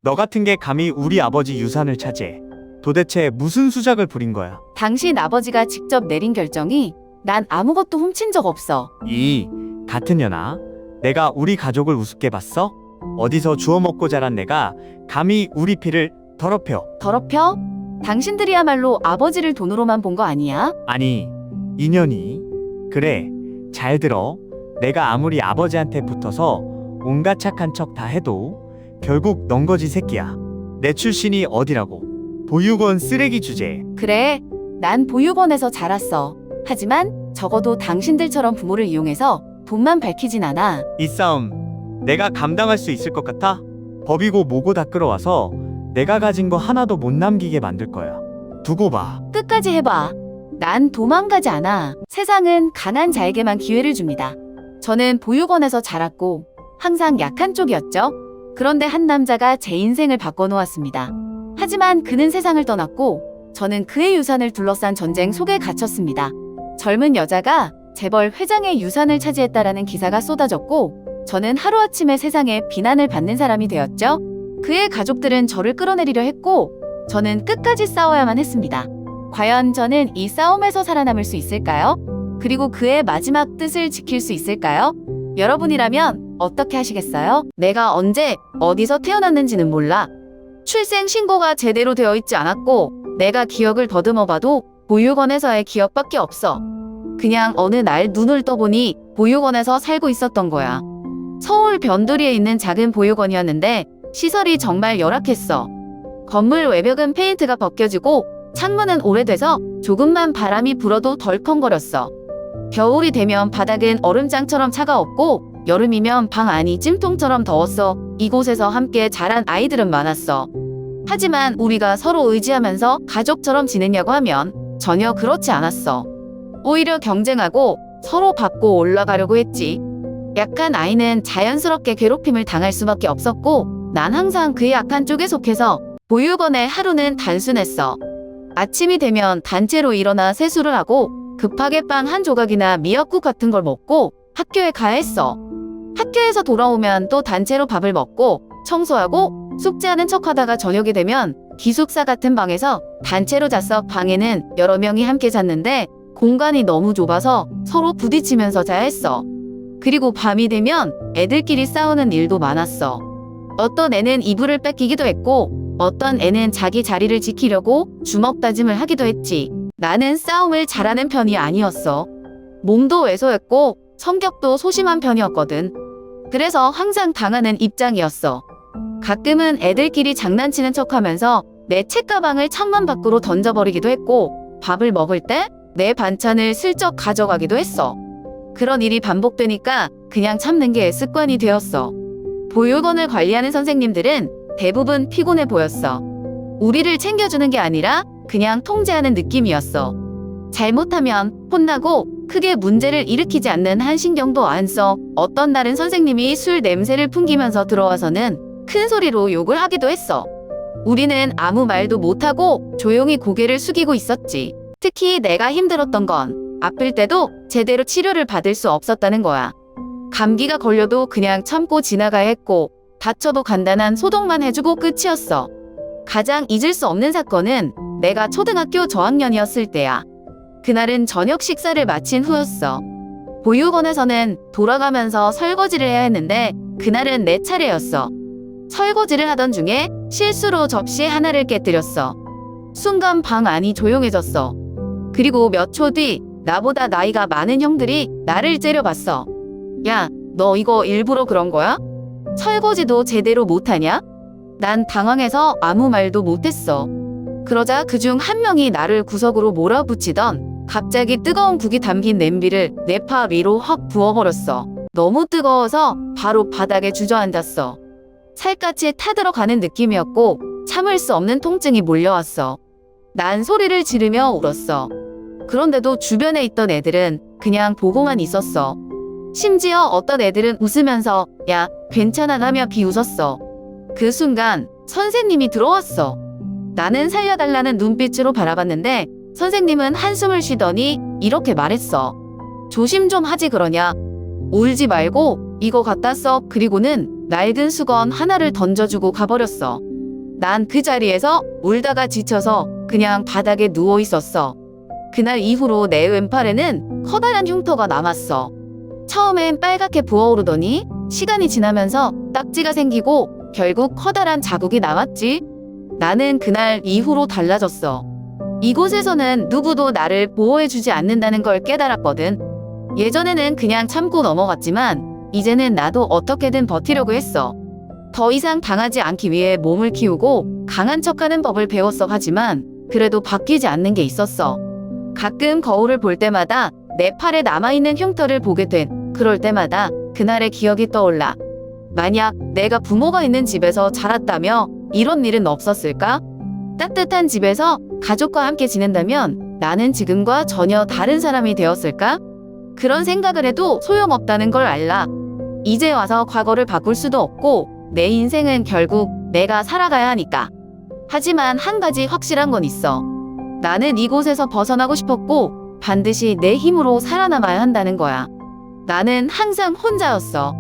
너 같은 게 감히 우리 아버지 유산을 차지해. 도대체 무슨 수작을 부린 거야? 당신 아버지가 직접 내린 결정이 난 아무것도 훔친 적 없어. 이 같은 년아, 내가 우리 가족을 우습게 봤어? 어디서 주워 먹고 자란 내가 감히 우리 피를 더럽혀? 더럽혀? 당신들이야말로 아버지를 돈으로만 본 거 아니야? 아니, 인연이. 그래, 잘 들어. 내가 아무리 아버지한테 붙어서 온갖 착한 척 다 해도 결국 넌 거지 새끼야. 내 출신이 어디라고? 보육원 쓰레기 주제에. 그래, 난 보육원에서 자랐어. 하지만 적어도 당신들처럼 부모를 이용해서 돈만 밝히진 않아. 이 싸움 내가 감당할 수 있을 것 같아? 법이고 뭐고 다 끌어와서 내가 가진 거 하나도 못 남기게 만들 거야. 두고 봐. 끝까지 해봐. 난 도망가지 않아. 세상은 강한 자에게만 기회를 줍니다. 저는 보육원에서 자랐고 항상 약한 쪽이었죠. 그런데 한 남자가 제 인생을 바꿔놓았습니다. 하지만 그는 세상을 떠났고 저는 그의 유산을 둘러싼 전쟁 속에 갇혔습니다. 젊은 여자가 재벌 회장의 유산을 차지했다라는 기사가 쏟아졌고 저는 하루아침에 세상에 비난을 받는 사람이 되었죠. 그의 가족들은 저를 끌어내리려 했고 저는 끝까지 싸워야만 했습니다. 과연 저는 이 싸움에서 살아남을 수 있을까요? 그리고 그의 마지막 뜻을 지킬 수 있을까요? 여러분이라면 어떻게 하시겠어요? 내가 언제 어디서 태어났는지는 몰라. 출생 신고가 제대로 되어 있지 않았고 내가 기억을 더듬어 봐도 보육원에서의 기억밖에 없어. 그냥 어느 날 눈을 떠보니 보육원에서 살고 있었던 거야. 서울 변두리에 있는 작은 보육원이었는데 시설이 정말 열악했어. 건물 외벽은 페인트가 벗겨지고 창문은 오래돼서 조금만 바람이 불어도 덜컹거렸어. 겨울이 되면 바닥은 얼음장처럼 차가웠고 여름이면 방 안이 찜통처럼 더웠어. 이곳에서 함께 자란 아이들은 많았어. 하지만 우리가 서로 의지하면서 가족처럼 지냈냐고 하면 전혀 그렇지 않았어. 오히려 경쟁하고 서로 밟고 올라가려고 했지. 약한 아이는 자연스럽게 괴롭힘을 당할 수밖에 없었고 난 항상 그 약한 쪽에 속해서 보육원의 하루는 단순했어. 아침이 되면 단체로 일어나 세수를 하고 급하게 빵 한 조각이나 미역국 같은 걸 먹고 학교에 가야 했어. 학교에서 돌아오면 또 단체로 밥을 먹고 청소하고 숙제하는 척하다가 저녁이 되면 기숙사 같은 방에서 단체로 잤어. 방에는 여러 명이 함께 잤는데 공간이 너무 좁아서 서로 부딪히면서 자야 했어. 그리고 밤이 되면 애들끼리 싸우는 일도 많았어. 어떤 애는 이불을 뺏기기도 했고 어떤 애는 자기 자리를 지키려고 주먹 다짐을 하기도 했지. 나는 싸움을 잘하는 편이 아니었어. 몸도 왜소했고 성격도 소심한 편이었거든. 그래서 항상 당하는 입장이었어. 가끔은 애들끼리 장난치는 척하면서 내 책가방을 창문 밖으로 던져버리기도 했고 밥을 먹을 때 내 반찬을 슬쩍 가져가기도 했어. 그런 일이 반복되니까 그냥 참는 게 습관이 되었어. 보육원을 관리하는 선생님들은 대부분 피곤해 보였어. 우리를 챙겨주는 게 아니라 그냥 통제하는 느낌이었어. 잘못하면 혼나고 크게 문제를 일으키지 않는 한 신경도 안 써. 어떤 날은 선생님이 술 냄새를 풍기면서 들어와서는 큰 소리로 욕을 하기도 했어. 우리는 아무 말도 못하고 조용히 고개를 숙이고 있었지. 특히 내가 힘들었던 건 아플 때도 제대로 치료를 받을 수 없었다는 거야. 감기가 걸려도 그냥 참고 지나가야 했고 다쳐도 간단한 소독만 해주고 끝이었어. 가장 잊을 수 없는 사건은 내가 초등학교 저학년이었을 때야. 그날은 저녁 식사를 마친 후였어. 보육원에서는 돌아가면서 설거지를 해야 했는데 그날은 내 차례였어. 설거지를 하던 중에 실수로 접시 하나를 깨뜨렸어. 순간 방 안이 조용해졌어. 그리고 몇 초 뒤 나보다 나이가 많은 형들이 나를 째려봤어. 야, 너 이거 일부러 그런 거야? 설거지도 제대로 못하냐? 난 당황해서 아무 말도 못했어. 그러자 그중 한 명이 나를 구석으로 몰아붙이던 갑자기 뜨거운 국이 담긴 냄비를 내 파 위로 확 부어버렸어. 너무 뜨거워서 바로 바닥에 주저앉았어. 살갗이 타들어가는 느낌이었고 참을 수 없는 통증이 몰려왔어. 난 소리를 지르며 울었어. 그런데도 주변에 있던 애들은 그냥 보고만 있었어. 심지어 어떤 애들은 웃으면서 야, 괜찮아 라며 비웃었어. 그 순간 선생님이 들어왔어. 나는 살려달라는 눈빛으로 바라봤는데 선생님은 한숨을 쉬더니 이렇게 말했어. 조심 좀 하지 그러냐. 울지 말고 이거 갖다 써. 그리고는 낡은 수건 하나를 던져주고 가버렸어. 난 그 자리에서 울다가 지쳐서 그냥 바닥에 누워 있었어. 그날 이후로 내 왼팔에는 커다란 흉터가 남았어. 처음엔 빨갛게 부어오르더니 시간이 지나면서 딱지가 생기고 결국 커다란 자국이 남았지. 나는 그날 이후로 달라졌어. 이곳에서는 누구도 나를 보호해주지 않는다는 걸 깨달았거든. 예전에는 그냥 참고 넘어갔지만 이제는 나도 어떻게든 버티려고 했어. 더 이상 당하지 않기 위해 몸을 키우고 강한 척하는 법을 배웠어. 하지만 그래도 바뀌지 않는 게 있었어. 가끔 거울을 볼 때마다 내 팔에 남아있는 흉터를 보게 된 그럴 때마다 그날의 기억이 떠올라. 만약 내가 부모가 있는 집에서 자랐다며 이런 일은 없었을까? 따뜻한 집에서 가족과 함께 지낸다면 나는 지금과 전혀 다른 사람이 되었을까? 그런 생각을 해도 소용없다는 걸 알라. 이제 와서 과거를 바꿀 수도 없고 내 인생은 결국 내가 살아가야 하니까. 하지만 한 가지 확실한 건 있어. 나는 이곳에서 벗어나고 싶었고 반드시 내 힘으로 살아남아야 한다는 거야. 나는 항상 혼자였어.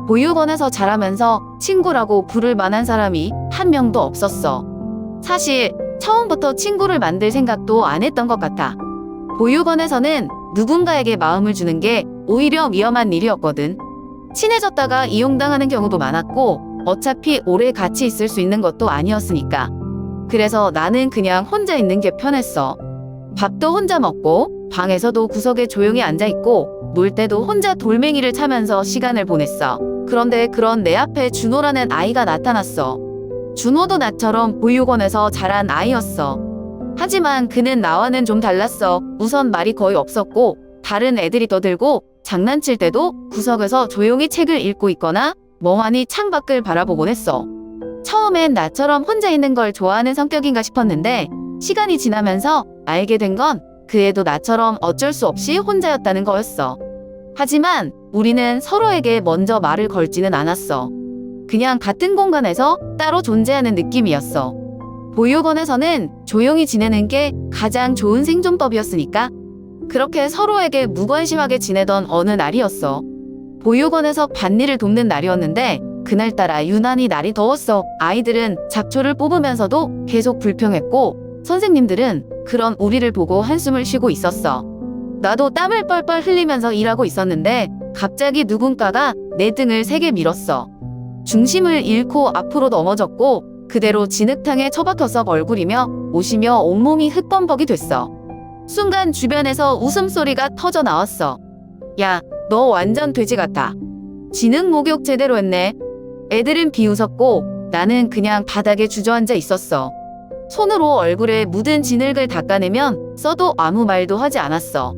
보육원에서 자라면서 친구라고 부를 만한 사람이 한 명도 없었어. 사실 처음부터 친구를 만들 생각도 안 했던 것 같아. 보육원에서는 누군가에게 마음을 주는 게 오히려 위험한 일이었거든. 친해졌다가 이용당하는 경우도 많았고 어차피 오래 같이 있을 수 있는 것도 아니었으니까. 그래서 나는 그냥 혼자 있는 게 편했어. 밥도 혼자 먹고 방에서도 구석에 조용히 앉아있고 놀 때도 혼자 돌멩이를 차면서 시간을 보냈어. 그런데 그런 내 앞에 준호라는 아이가 나타났어. 준호도 나처럼 보육원에서 자란 아이였어. 하지만 그는 나와는 좀 달랐어. 우선 말이 거의 없었고 다른 애들이 떠들고 장난칠 때도 구석에서 조용히 책을 읽고 있거나 멍하니 창밖을 바라보곤 했어. 처음엔 나처럼 혼자 있는 걸 좋아하는 성격인가 싶었는데 시간이 지나면서 알게 된 건 그 애도 나처럼 어쩔 수 없이 혼자였다는 거였어. 하지만 우리는 서로에게 먼저 말을 걸지는 않았어. 그냥 같은 공간에서 따로 존재하는 느낌이었어. 보육원에서는 조용히 지내는 게 가장 좋은 생존법이었으니까 그렇게 서로에게 무관심하게 지내던 어느 날이었어. 보육원에서 밭일을 돕는 날이었는데 그날따라 유난히 날이 더웠어. 아이들은 잡초를 뽑으면서도 계속 불평했고 선생님들은 그런 우리를 보고 한숨을 쉬고 있었어. 나도 땀을 뻘뻘 흘리면서 일하고 있었는데 갑자기 누군가가 내 등을 세게 밀었어. 중심을 잃고 앞으로 넘어졌고 그대로 진흙탕에 처박혀서 얼굴이며 옷이며 온몸이 흙범벅이 됐어. 순간 주변에서 웃음소리가 터져 나왔어. 야, 너 완전 돼지 같아. 진흙 목욕 제대로 했네. 애들은 비웃었고 나는 그냥 바닥에 주저앉아 있었어. 손으로 얼굴에 묻은 진흙을 닦아내면 써도 아무 말도 하지 않았어.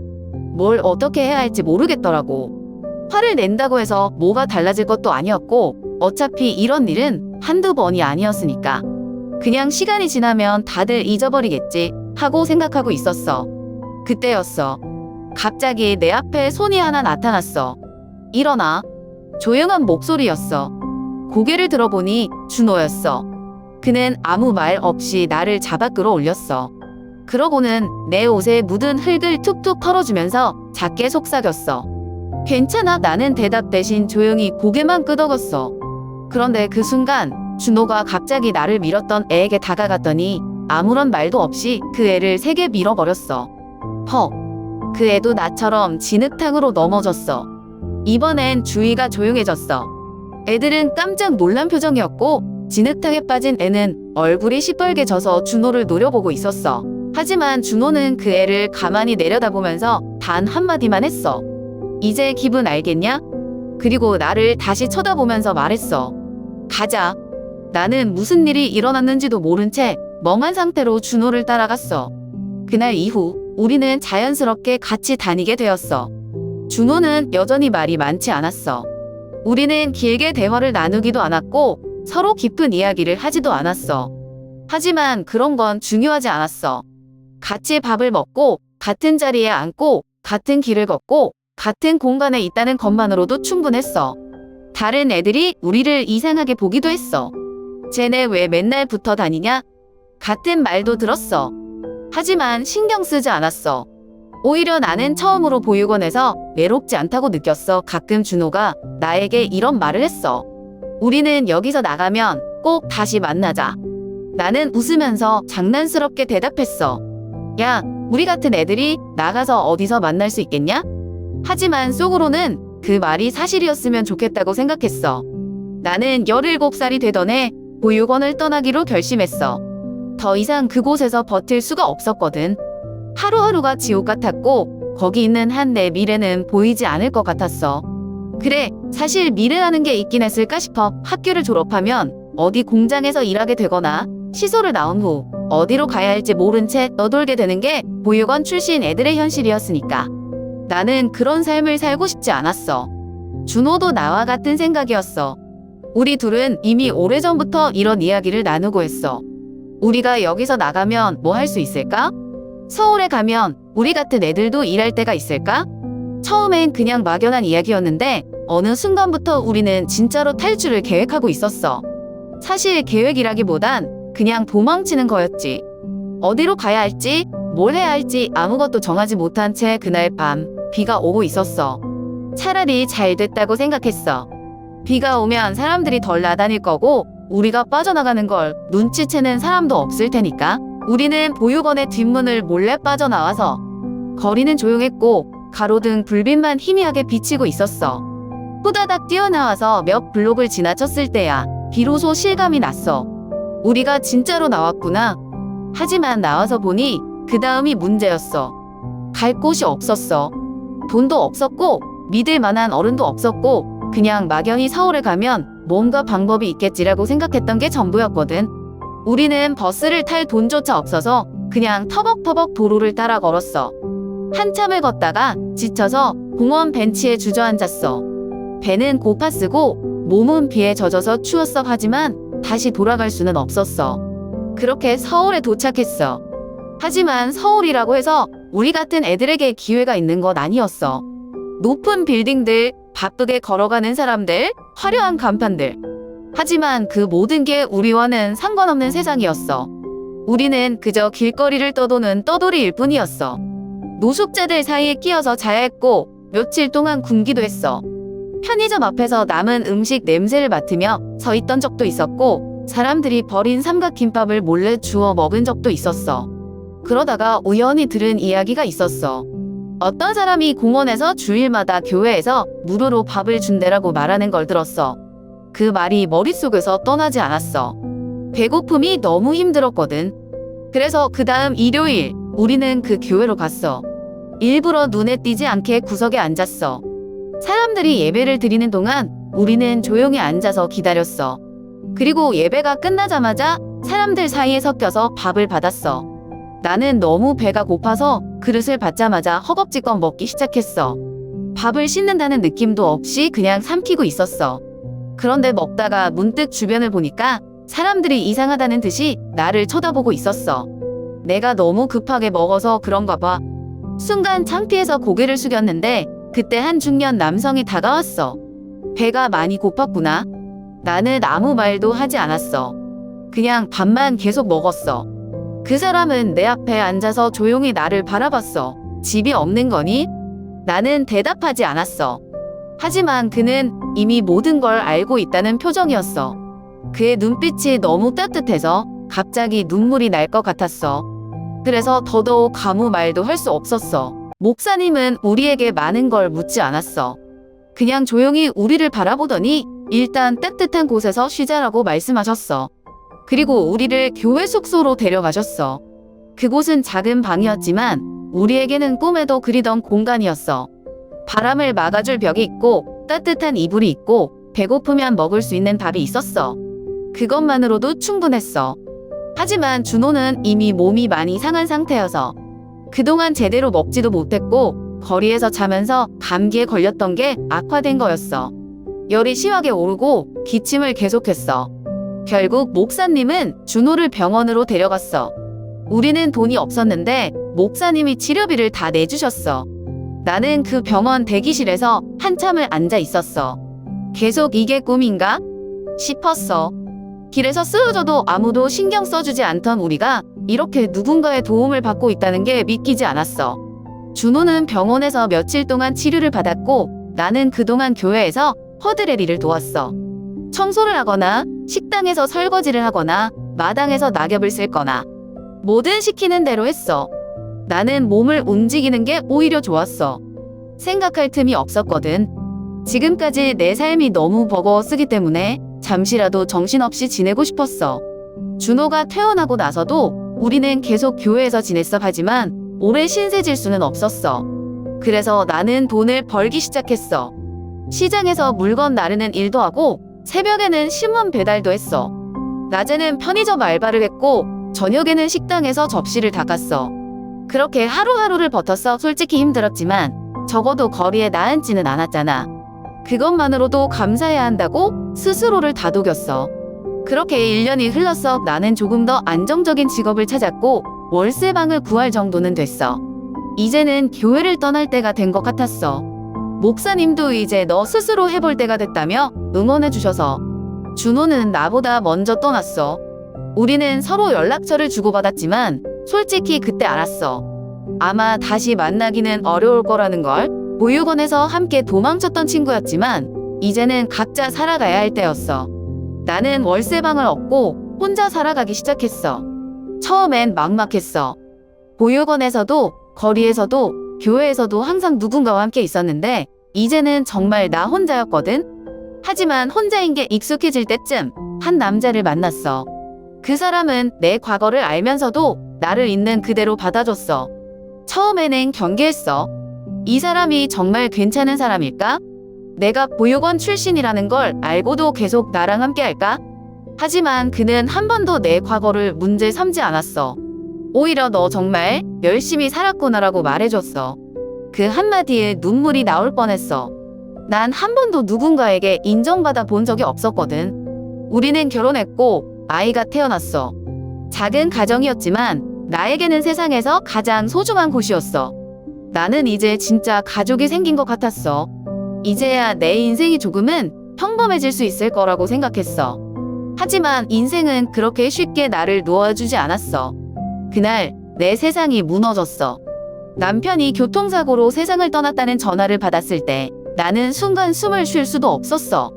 뭘 어떻게 해야 할지 모르겠더라고. 화를 낸다고 해서 뭐가 달라질 것도 아니었고 어차피 이런 일은 한두 번이 아니었으니까 그냥 시간이 지나면 다들 잊어버리겠지 하고 생각하고 있었어. 그때였어. 갑자기 내 앞에 손이 하나 나타났어. 일어나. 조용한 목소리였어. 고개를 들어보니 준호였어. 그는 아무 말 없이 나를 잡아 끌어올렸어. 그러고는 내 옷에 묻은 흙을 툭툭 털어주면서 작게 속삭였어. 괜찮아. 나는 대답 대신 조용히 고개만 끄덕였어. 그런데 그 순간 준호가 갑자기 나를 밀었던 애에게 다가갔더니 아무런 말도 없이 그 애를 세게 밀어버렸어. 퍽. 그 애도 나처럼 진흙탕으로 넘어졌어. 이번엔 주위가 조용해졌어. 애들은 깜짝 놀란 표정이었고 진흙탕에 빠진 애는 얼굴이 시뻘게 져서 준호를 노려보고 있었어. 하지만 준호는 그 애를 가만히 내려다보면서 단 한마디만 했어. 이제 기분 알겠냐? 그리고 나를 다시 쳐다보면서 말했어. 가자. 나는 무슨 일이 일어났는지도 모른 채 멍한 상태로 준호를 따라갔어. 그날 이후 우리는 자연스럽게 같이 다니게 되었어. 준호는 여전히 말이 많지 않았어. 우리는 길게 대화를 나누기도 않았고 서로 깊은 이야기를 하지도 않았어. 하지만 그런 건 중요하지 않았어. 같이 밥을 먹고 같은 자리에 앉고 같은 길을 걷고 같은 공간에 있다는 것만으로도 충분했어. 다른 애들이 우리를 이상하게 보기도 했어. 쟤네 왜 맨날 붙어 다니냐? 같은 말도 들었어. 하지만 신경 쓰지 않았어. 오히려 나는 처음으로 보육원에서 외롭지 않다고 느꼈어. 가끔 준호가 나에게 이런 말을 했어. 우리는 여기서 나가면 꼭 다시 만나자. 나는 웃으면서 장난스럽게 대답했어. 야, 우리 같은 애들이 나가서 어디서 만날 수 있겠냐? 하지만 속으로는 그 말이 사실이었으면 좋겠다고 생각했어. 나는 17살이 되던 해 보육원을 떠나기로 결심했어. 더 이상 그곳에서 버틸 수가 없었거든. 하루하루가 지옥 같았고 거기 있는 한 내 미래는 보이지 않을 것 같았어. 그래, 사실 미래라는 게 있긴 했을까 싶어. 학교를 졸업하면 어디 공장에서 일하게 되거나 시설을 나온 후 어디로 가야 할지 모른 채 떠돌게 되는 게 보육원 출신 애들의 현실이었으니까. 나는 그런 삶을 살고 싶지 않았어. 준호도 나와 같은 생각이었어. 우리 둘은 이미 오래전부터 이런 이야기를 나누고 했어. 우리가 여기서 나가면 뭐 할 수 있을까? 서울에 가면 우리 같은 애들도 일할 데가 있을까? 처음엔 그냥 막연한 이야기였는데 어느 순간부터 우리는 진짜로 탈출을 계획하고 있었어. 사실 계획이라기보단 그냥 도망치는 거였지. 어디로 가야 할지, 뭘 해야 할지 아무것도 정하지 못한 채 그날 밤 비가 오고 있었어. 차라리 잘 됐다고 생각했어. 비가 오면 사람들이 덜 나다닐 거고 우리가 빠져나가는 걸 눈치채는 사람도 없을 테니까. 우리는 보육원의 뒷문을 몰래 빠져나와서 거리는 조용했고 가로등 불빛만 희미하게 비치고 있었어. 후다닥 뛰어나와서 몇 블록을 지나쳤을 때야 비로소 실감이 났어. 우리가 진짜로 나왔구나. 하지만 나와서 보니 그 다음이 문제였어. 갈 곳이 없었어. 돈도 없었고 믿을 만한 어른도 없었고 그냥 막연히 서울에 가면 뭔가 방법이 있겠지라고 생각했던 게 전부였거든. 우리는 버스를 탈 돈조차 없어서 그냥 터벅터벅 도로를 따라 걸었어. 한참을 걷다가 지쳐서 공원 벤치에 주저앉았어. 배는 고파쓰고 몸은 비에 젖어서 추웠어. 하지만 다시 돌아갈 수는 없었어. 그렇게 서울에 도착했어. 하지만 서울이라고 해서 우리 같은 애들에게 기회가 있는 건 아니었어. 높은 빌딩들, 바쁘게 걸어가는 사람들, 화려한 간판들. 하지만 그 모든 게 우리와는 상관없는 세상이었어. 우리는 그저 길거리를 떠도는 떠돌이일 뿐이었어. 노숙자들 사이에 끼어서 자야 했고 며칠 동안 굶기도 했어. 편의점 앞에서 남은 음식 냄새를 맡으며 서 있던 적도 있었고 사람들이 버린 삼각김밥을 몰래 주워 먹은 적도 있었어. 그러다가 우연히 들은 이야기가 있었어. 어떤 사람이 공원에서 주일마다 교회에서 무료로 밥을 준대라고 말하는 걸 들었어. 그 말이 머릿속에서 떠나지 않았어. 배고픔이 너무 힘들었거든. 그래서 그 다음 일요일 우리는 그 교회로 갔어. 일부러 눈에 띄지 않게 구석에 앉았어. 사람들이 예배를 드리는 동안 우리는 조용히 앉아서 기다렸어. 그리고 예배가 끝나자마자 사람들 사이에 섞여서 밥을 받았어. 나는 너무 배가 고파서 그릇을 받자마자 허겁지겁 먹기 시작했어. 밥을 씻는다는 느낌도 없이 그냥 삼키고 있었어. 그런데 먹다가 문득 주변을 보니까 사람들이 이상하다는 듯이 나를 쳐다보고 있었어. 내가 너무 급하게 먹어서 그런가 봐. 순간 창피해서 고개를 숙였는데 그때 한 중년 남성이 다가왔어. 배가 많이 고팠구나. 나는 아무 말도 하지 않았어. 그냥 밥만 계속 먹었어. 그 사람은 내 앞에 앉아서 조용히 나를 바라봤어. 집이 없는 거니? 나는 대답하지 않았어. 하지만 그는 이미 모든 걸 알고 있다는 표정이었어. 그의 눈빛이 너무 따뜻해서 갑자기 눈물이 날 것 같았어. 그래서 더더욱 아무 말도 할 수 없었어. 목사님은 우리에게 많은 걸 묻지 않았어. 그냥 조용히 우리를 바라보더니 일단 따뜻한 곳에서 쉬자라고 말씀하셨어. 그리고 우리를 교회 숙소로 데려가셨어. 그곳은 작은 방이었지만 우리에게는 꿈에도 그리던 공간이었어. 바람을 막아줄 벽이 있고 따뜻한 이불이 있고 배고프면 먹을 수 있는 밥이 있었어. 그것만으로도 충분했어. 하지만 준호는 이미 몸이 많이 상한 상태여서 그동안 제대로 먹지도 못했고 거리에서 자면서 감기에 걸렸던 게 악화된 거였어. 열이 심하게 오르고 기침을 계속했어. 결국 목사님은 준호를 병원으로 데려갔어. 우리는 돈이 없었는데 목사님이 치료비를 다 내주셨어. 나는 그 병원 대기실에서 한참을 앉아 있었어. 계속 이게 꿈인가? 싶었어. 길에서 쓰러져도 아무도 신경 써주지 않던 우리가 이렇게 누군가의 도움을 받고 있다는 게 믿기지 않았어. 준호는 병원에서 며칠 동안 치료를 받았고 나는 그동안 교회에서 허드렛 일을 도왔어. 청소를 하거나 식당에서 설거지를 하거나 마당에서 낙엽을 쓸거나 뭐든 시키는 대로 했어. 나는 몸을 움직이는 게 오히려 좋았어. 생각할 틈이 없었거든. 지금까지 내 삶이 너무 버거웠기 때문에 잠시라도 정신없이 지내고 싶었어. 준호가 퇴원하고 나서도 우리는 계속 교회에서 지냈어. 하지만 오래 신세질 수는 없었어. 그래서 나는 돈을 벌기 시작했어. 시장에서 물건 나르는 일도 하고 새벽에는 신문 배달도 했어. 낮에는 편의점 알바를 했고 저녁에는 식당에서 접시를 닦았어. 그렇게 하루하루를 버텼어. 솔직히 힘들었지만 적어도 거리에 나앉지는 않았잖아. 그것만으로도 감사해야 한다고 스스로를 다독였어. 그렇게 1년이 흘렀어. 나는 조금 더 안정적인 직업을 찾았고 월세방을 구할 정도는 됐어. 이제는 교회를 떠날 때가 된 것 같았어. 목사님도 이제 너 스스로 해볼 때가 됐다며 응원해 주셔서. 준호는 나보다 먼저 떠났어. 우리는 서로 연락처를 주고받았지만 솔직히 그때 알았어. 아마 다시 만나기는 어려울 거라는 걸. 보육원에서 함께 도망쳤던 친구였지만 이제는 각자 살아가야 할 때였어. 나는 월세방을 얻고 혼자 살아가기 시작했어. 처음엔 막막했어. 보육원에서도 거리에서도 교회에서도 항상 누군가와 함께 있었는데 이제는 정말 나 혼자였거든. 하지만 혼자인 게 익숙해질 때쯤 한 남자를 만났어. 그 사람은 내 과거를 알면서도 나를 있는 그대로 받아줬어. 처음에는 경계했어. 이 사람이 정말 괜찮은 사람일까? 내가 보육원 출신이라는 걸 알고도 계속 나랑 함께 할까? 하지만 그는 한 번도 내 과거를 문제 삼지 않았어. 오히려 너 정말 열심히 살았구나라고 말해줬어. 그 한마디에 눈물이 나올 뻔했어. 난 한 번도 누군가에게 인정받아 본 적이 없었거든. 우리는 결혼했고 아이가 태어났어. 작은 가정이었지만 나에게는 세상에서 가장 소중한 곳이었어. 나는 이제 진짜 가족이 생긴 것 같았어. 이제야 내 인생이 조금은 평범해질 수 있을 거라고 생각했어. 하지만 인생은 그렇게 쉽게 나를 놓아주지 않았어. 그날 내 세상이 무너졌어. 남편이 교통사고로 세상을 떠났다는 전화를 받았을 때 나는 순간 숨을 쉴 수도 없었어.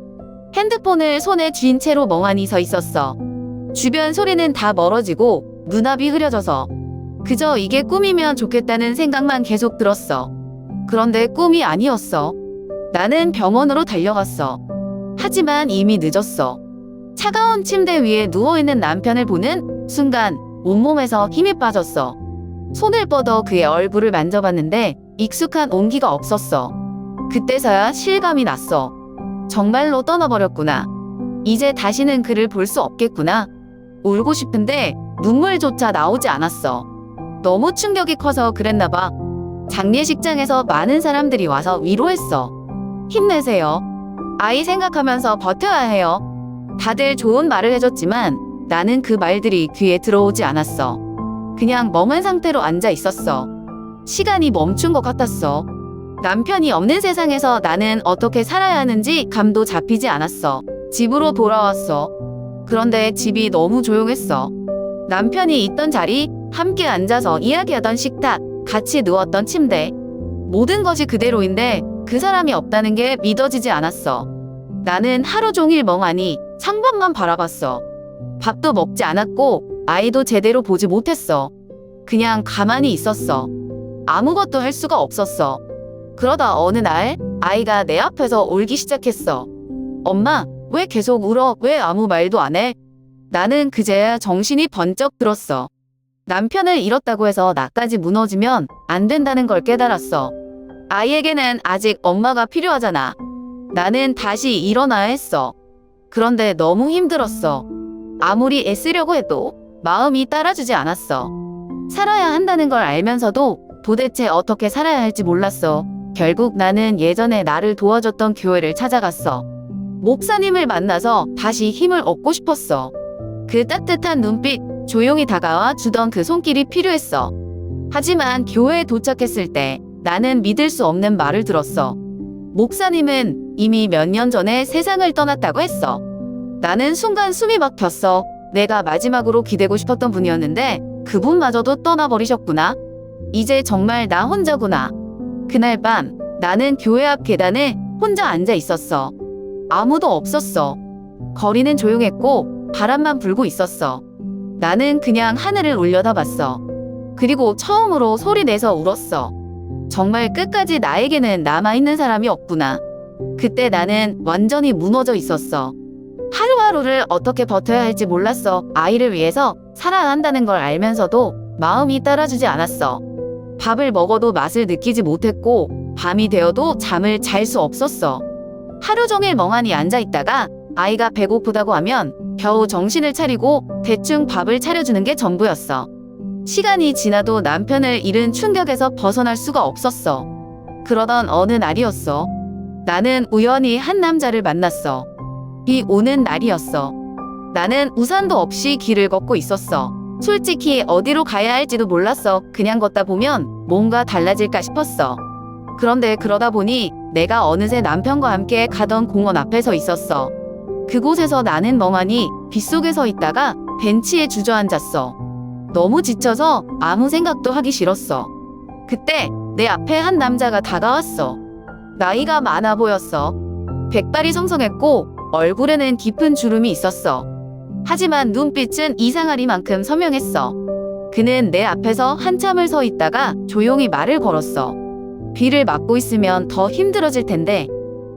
핸드폰을 손에 쥔 채로 멍하니 서 있었어. 주변 소리는 다 멀어지고 눈앞이 흐려져서 그저 이게 꿈이면 좋겠다는 생각만 계속 들었어. 그런데 꿈이 아니었어. 나는 병원으로 달려갔어. 하지만 이미 늦었어. 차가운 침대 위에 누워있는 남편을 보는 순간 온몸에서 힘이 빠졌어. 손을 뻗어 그의 얼굴을 만져봤는데 익숙한 온기가 없었어. 그때서야 실감이 났어. 정말로 떠나버렸구나. 이제 다시는 그를 볼 수 없겠구나. 울고 싶은데 눈물조차 나오지 않았어. 너무 충격이 커서 그랬나 봐. 장례식장에서 많은 사람들이 와서 위로했어. 힘내세요. 아이 생각하면서 버텨야 해요. 다들 좋은 말을 해줬지만 나는 그 말들이 귀에 들어오지 않았어. 그냥 멍한 상태로 앉아 있었어. 시간이 멈춘 것 같았어. 남편이 없는 세상에서 나는 어떻게 살아야 하는지 감도 잡히지 않았어. 집으로 돌아왔어. 그런데 집이 너무 조용했어. 남편이 있던 자리, 함께 앉아서 이야기하던 식탁, 같이 누웠던 침대. 모든 것이 그대로인데 그 사람이 없다는 게 믿어지지 않았어. 나는 하루 종일 멍하니 창밖만 바라봤어. 밥도 먹지 않았고 아이도 제대로 보지 못했어. 그냥 가만히 있었어. 아무것도 할 수가 없었어. 그러다 어느 날 아이가 내 앞에서 울기 시작했어. 엄마, 왜 계속 울어? 왜 아무 말도 안 해? 나는 그제야 정신이 번쩍 들었어. 남편을 잃었다고 해서 나까지 무너지면 안 된다는 걸 깨달았어. 아이에게는 아직 엄마가 필요하잖아. 나는 다시 일어나야 했어. 그런데 너무 힘들었어. 아무리 애쓰려고 해도 마음이 따라주지 않았어. 살아야 한다는 걸 알면서도 도대체 어떻게 살아야 할지 몰랐어. 결국 나는 예전에 나를 도와줬던 교회를 찾아갔어. 목사님을 만나서 다시 힘을 얻고 싶었어. 그 따뜻한 눈빛, 조용히 다가와 주던 그 손길이 필요했어. 하지만 교회에 도착했을 때 나는 믿을 수 없는 말을 들었어. 목사님은 이미 몇 년 전에 세상을 떠났다고 했어. 나는 순간 숨이 막혔어. 내가 마지막으로 기대고 싶었던 분이었는데 그분마저도 떠나버리셨구나. 이제 정말 나 혼자구나. 그날 밤 나는 교회 앞 계단에 혼자 앉아 있었어. 아무도 없었어. 거리는 조용했고 바람만 불고 있었어. 나는 그냥 하늘을 올려다봤어. 그리고 처음으로 소리 내서 울었어. 정말 끝까지 나에게는 남아있는 사람이 없구나. 그때 나는 완전히 무너져 있었어. 하루하루를 어떻게 버텨야 할지 몰랐어. 아이를 위해서 살아야 한다는 걸 알면서도 마음이 따라주지 않았어. 밥을 먹어도 맛을 느끼지 못했고 밤이 되어도 잠을 잘 수 없었어. 하루 종일 멍하니 앉아 있다가 아이가 배고프다고 하면 겨우 정신을 차리고 대충 밥을 차려주는 게 전부였어. 시간이 지나도 남편을 잃은 충격에서 벗어날 수가 없었어. 그러던 어느 날이었어. 나는 우연히 한 남자를 만났어. 비 오는 날이었어. 나는 우산도 없이 길을 걷고 있었어. 솔직히 어디로 가야 할지도 몰랐어. 그냥 걷다 보면 뭔가 달라질까 싶었어. 그런데 그러다 보니 내가 어느새 남편과 함께 가던 공원 앞에 서 있었어. 그곳에서 나는 멍하니 빗속에 서 있다가 벤치에 주저앉았어. 너무 지쳐서 아무 생각도 하기 싫었어. 그때 내 앞에 한 남자가 다가왔어. 나이가 많아 보였어. 백발이 성성했고 얼굴에는 깊은 주름이 있었어. 하지만 눈빛은 이상하리만큼 선명했어. 그는 내 앞에서 한참을 서 있다가 조용히 말을 걸었어. 비를 맞고 있으면 더 힘들어질 텐데.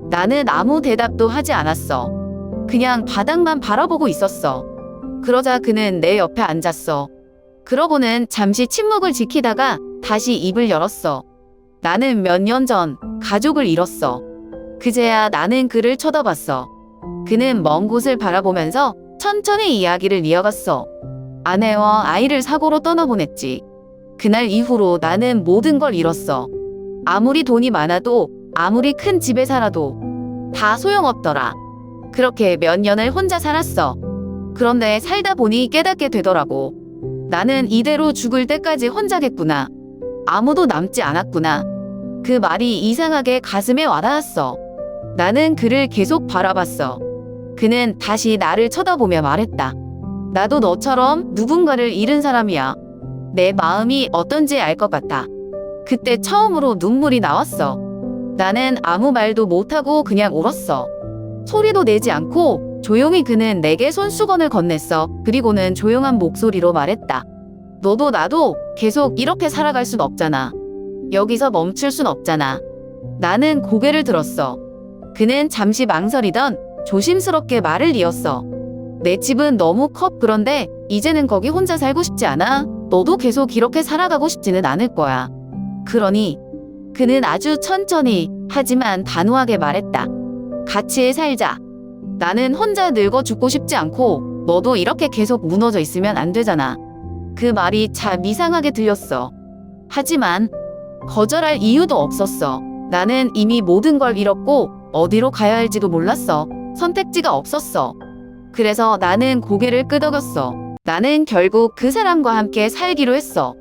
나는 아무 대답도 하지 않았어. 그냥 바닥만 바라보고 있었어. 그러자 그는 내 옆에 앉았어. 그러고는 잠시 침묵을 지키다가 다시 입을 열었어. 나는 몇 년 전 가족을 잃었어. 그제야 나는 그를 쳐다봤어. 그는 먼 곳을 바라보면서 천천히 이야기를 이어갔어. 아내와 아이를 사고로 떠나보냈지. 그날 이후로 나는 모든 걸 잃었어. 아무리 돈이 많아도 아무리 큰 집에 살아도 다 소용없더라. 그렇게 몇 년을 혼자 살았어. 그런데 살다 보니 깨닫게 되더라고. 나는 이대로 죽을 때까지 혼자겠구나. 아무도 남지 않았구나. 그 말이 이상하게 가슴에 와닿았어. 나는 그를 계속 바라봤어. 그는 다시 나를 쳐다보며 말했다. 나도 너처럼 누군가를 잃은 사람이야. 내 마음이 어떤지 알 것 같아. 그때 처음으로 눈물이 나왔어. 나는 아무 말도 못하고 그냥 울었어. 소리도 내지 않고 조용히 그는 내게 손수건을 건넸어. 그리고는 조용한 목소리로 말했다. 너도 나도 계속 이렇게 살아갈 순 없잖아. 여기서 멈출 순 없잖아. 나는 고개를 들었어. 그는 잠시 망설이던 조심스럽게 말을 이었어. 내 집은 너무 커. 그런데 이제는 거기 혼자 살고 싶지 않아. 너도 계속 이렇게 살아가고 싶지는 않을 거야. 그러니 그는 아주 천천히 하지만 단호하게 말했다. 같이 살자. 나는 혼자 늙어 죽고 싶지 않고 너도 이렇게 계속 무너져 있으면 안 되잖아. 그 말이 참 이상하게 들렸어. 하지만 거절할 이유도 없었어. 나는 이미 모든 걸 잃었고 어디로 가야 할지도 몰랐어. 선택지가 없었어. 그래서 나는 고개를 끄덕였어. 나는 결국 그 사람과 함께 살기로 했어.